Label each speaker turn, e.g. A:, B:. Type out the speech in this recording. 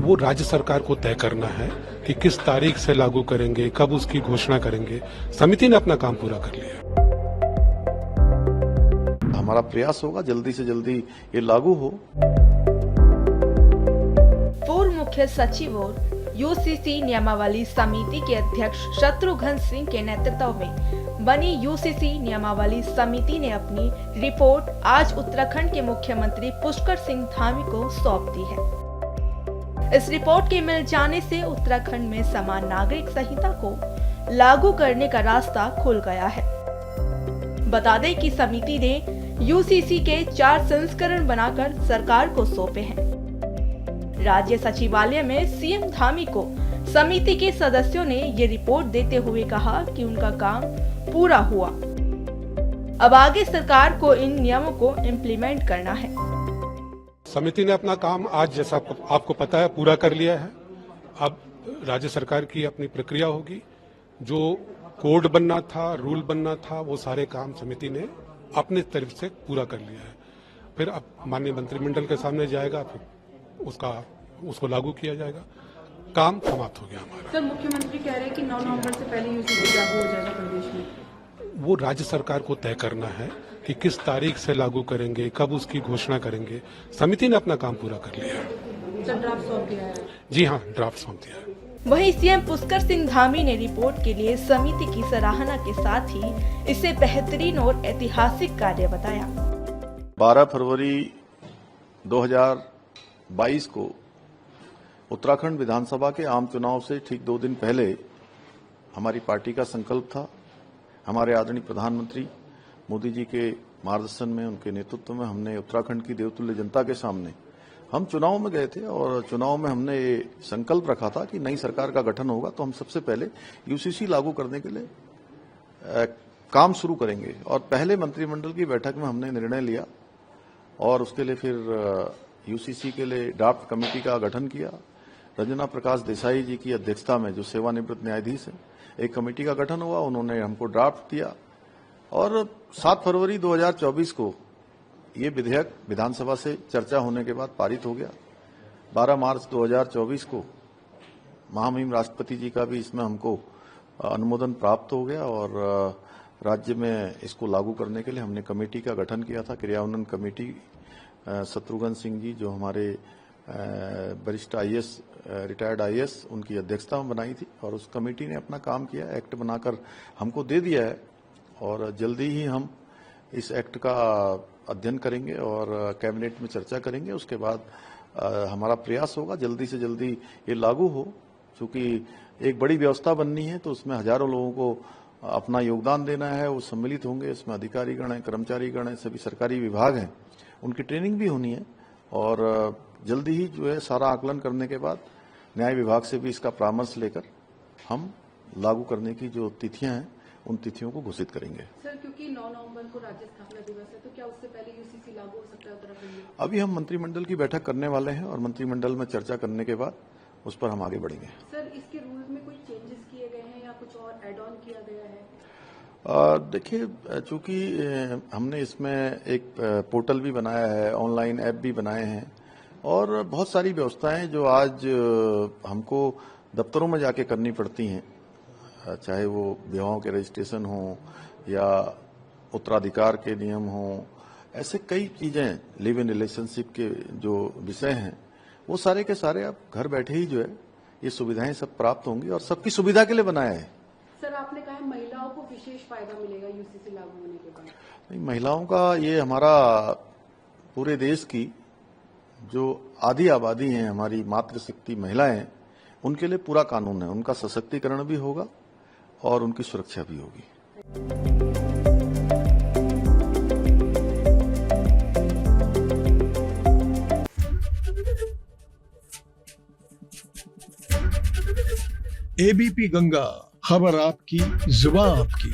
A: वो राज्य सरकार को तय करना है कि किस तारीख से लागू करेंगे, कब उसकी घोषणा करेंगे। समिति ने अपना काम पूरा कर लिया।
B: हमारा प्रयास होगा जल्दी से जल्दी ये लागू हो।
C: पूर्व मुख्य सचिव और यूसीसी नियमावली समिति के अध्यक्ष शत्रुघ्न सिंह के नेतृत्व में बनी यूसीसी नियमावली समिति ने अपनी रिपोर्ट आज उत्तराखंड के मुख्यमंत्री पुष्कर सिंह धामी को सौंप दी है। इस रिपोर्ट के मिल जाने से उत्तराखंड में समान नागरिक संहिता को लागू करने का रास्ता खुल गया है। बता दें कि समिति ने यूसीसी के 4 संस्करण बनाकर सरकार को सौंपे हैं। राज्य सचिवालय में सीएम धामी को समिति के सदस्यों ने ये रिपोर्ट देते हुए कहा कि उनका काम पूरा हुआ। अब आगे सरकार को इन नियमों को इम्प्लीमेंट करना है।
A: समिति ने अपना काम आज, जैसा आपको पता है, पूरा कर लिया है। अब राज्य सरकार की अपनी प्रक्रिया होगी। जो कोड बनना था, रूल बनना था, वो सारे काम समिति ने अपने तरफ से पूरा कर लिया है। फिर अब माननीय मंत्रिमंडल के सामने जाएगा, फिर उसको लागू किया जाएगा। काम समाप्त हो गया हमारा।
D: सर, मुख्यमंत्री कह रहे हैं कि 9 नवंबर से पहले यूसीसी लागू हो जाएगा प्रदेश में।
A: वो राज्य सरकार को तय करना है कि किस तारीख से लागू करेंगे, कब उसकी घोषणा करेंगे। समिति ने अपना काम पूरा कर लिया है।
D: सर, ड्राफ्ट सौंप दिया है?
A: जी हाँ, ड्राफ्ट सौंप दिया है।
C: वहीं सीएम पुष्कर सिंह धामी ने रिपोर्ट के लिए समिति की सराहना के साथ ही इसे बेहतरीन और ऐतिहासिक कार्य बताया।
B: 12 फरवरी 2022 को उत्तराखंड विधानसभा के आम चुनाव से ठीक 2 दिन पहले हमारी पार्टी का संकल्प था। हमारे आदरणीय प्रधानमंत्री मोदी जी के मार्गदर्शन में, उनके नेतृत्व में हमने उत्तराखंड की देवतुल्य जनता के सामने हम चुनाव में गए थे और चुनाव में हमने ये संकल्प रखा था कि नई सरकार का गठन होगा तो हम सबसे पहले यूसीसी लागू करने के लिए काम शुरू करेंगे। और पहले मंत्रिमंडल की बैठक में हमने निर्णय लिया और उसके लिए फिर यूसीसी के लिए ड्राफ्ट कमेटी का गठन किया। रंजना प्रकाश देसाई जी की अध्यक्षता में, जो सेवानिवृत्त न्यायाधीश है, एक कमेटी का गठन हुआ। उन्होंने हमको ड्राफ्ट दिया और 7 फरवरी 2024 को ये विधेयक विधानसभा से चर्चा होने के बाद पारित हो गया। 12 मार्च 2024 को महामहिम राष्ट्रपति जी का भी इसमें हमको अनुमोदन प्राप्त हो गया और राज्य में इसको लागू करने के लिए हमने कमेटी का गठन किया था, क्रियान्वयन कमेटी। शत्रुघ्न सिंह जी, जो हमारे वरिष्ठ आईएएस, रिटायर्ड आईएएस, उनकी अध्यक्षता में बनाई थी और उस कमेटी ने अपना काम किया, एक्ट बनाकर हमको दे दिया है और जल्दी ही हम इस एक्ट का अध्ययन करेंगे और कैबिनेट में चर्चा करेंगे। उसके बाद हमारा प्रयास होगा जल्दी से जल्दी ये लागू हो। चूंकि एक बड़ी व्यवस्था बननी है तो उसमें हजारों लोगों को अपना योगदान देना है, वो सम्मिलित होंगे। इसमें अधिकारीगण हैं, कर्मचारीगण हैं, सभी सरकारी विभाग हैं, उनकी ट्रेनिंग भी होनी है और जल्दी ही जो है सारा आकलन करने के बाद न्याय विभाग से भी इसका परामर्श लेकर हम लागू करने की जो तिथियां हैं उन तिथियों को घोषित करेंगे।
D: सर, क्योंकि 9 नवंबर को राज्य स्थापना दिवस है, तो क्या उससे पहले यूसीसी लागू हो सकता है उत्तराखंड में?
B: अभी हम मंत्रिमंडल की बैठक करने वाले हैं और मंत्रिमंडल में चर्चा करने के बाद उस पर हम आगे बढ़ेंगे।
D: सर, इसके रूल्स में कोई चेंजेस किए गए हैं या कुछ और एड ऑन किया गया है?
B: देखिए, चूंकि हमने इसमें एक पोर्टल भी बनाया है, ऑनलाइन ऐप भी बनाए हैं और बहुत सारी व्यवस्थाएं जो आज हमको दफ्तरों में जाके करनी पड़ती हैं, चाहे वो विवाहों के रजिस्ट्रेशन हो या उत्तराधिकार के नियम हो, ऐसे कई चीजें, लिव इन रिलेशनशिप के जो विषय हैं, वो सारे के सारे अब घर बैठे ही जो है ये सुविधाएं सब प्राप्त होंगी और सबकी सुविधा के लिए बनाया है।
D: सर, आपने कहा महिलाओं को विशेष फायदा मिलेगा यूसीसी लागू होने के बाद।
B: नहीं, महिलाओं का ये हमारा पूरे देश की जो आधी आबादी है, हमारी मातृशक्ति महिलाएं, उनके लिए पूरा कानून है। उनका सशक्तिकरण भी होगा और उनकी सुरक्षा भी होगी।
E: एबीपी गंगा, खबर आपकी, जुबान आपकी।